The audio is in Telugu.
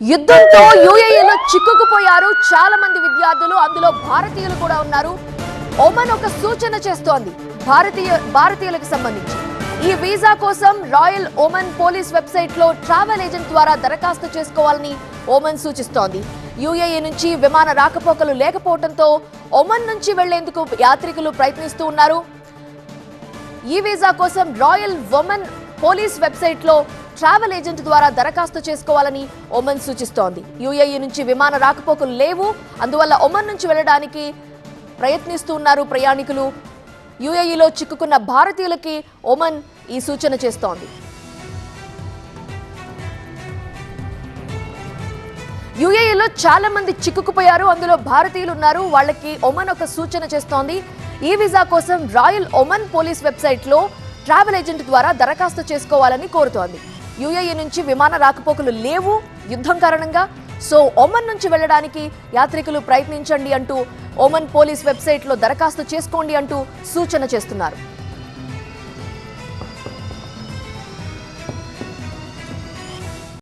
యుద్ధంతో యూఏఈలో చిక్కుకుపోయారు చాలా మంది విద్యార్థులు, అందులో భారతీయులు కూడా ఉన్నారు. ఒమన్ ఒక సూచన చేస్తోంది భారతీయులకు సంబంధించి. ఈ వీసా కోసం రాయల్ ఒమన్ పోలీస్ వెబ్సైట్ లో ట్రావెల్ ఏజెంట్ ద్వారా దరఖాస్తు చేసుకోవాలని ఒమన్ సూచిస్తోంది. యూఏఈ నుంచి విమాన రాకపోకలు లేకపోవడంతో ఒమన్ నుంచి వెళ్లేందుకు యాత్రికులు ప్రయత్నిస్తూ ఉన్నారు. ఈ వీసా కోసం రాయల్ ఒమన్ పోలీస్ వెబ్సైట్ లో ట్రావెల్ ఏజెంట్ ద్వారా దరఖాస్తు చేసుకోవాలని ఒమన్ సూచిస్తోంది. యూఏఈ నుంచి విమాన రాకపోకలు లేవు, అందువల్ల ఒమన్ నుంచి వెళ్లడానికి ప్రయత్నిస్తూ ఉన్నారు ప్రయాణికులు. యూఏఈలో చిక్కుకున్న భారతీయులకి ఒమన్ ఈ సూచన చేస్తోంది. యూఏఈలో చాలా మంది చిక్కుకుపోయారు, అందులో భారతీయులు ఉన్నారు. వాళ్ళకి ఒమన్ ఒక సూచన చేస్తోంది. ఈ వీసా కోసం రాయల్ ఒమన్ పోలీస్ వెబ్సైట్ లో ట్రావెల్ ఏజెంట్ ద్వారా దరఖాస్తు చేసుకోవాలని కోరుతోంది. యూఏఈ నుంచి విమాన రాకపోకలు లేవు యుద్ధం కారణంగా. సో ఒమన్ నుంచి వెళ్లడానికి యాత్రికులు ప్రయత్నించండి అంటూ ఒమన్ పోలీస్ వెబ్సైట్ లో దరఖాస్తు చేసుకోండి అంటూ సూచన చేస్తున్నారు.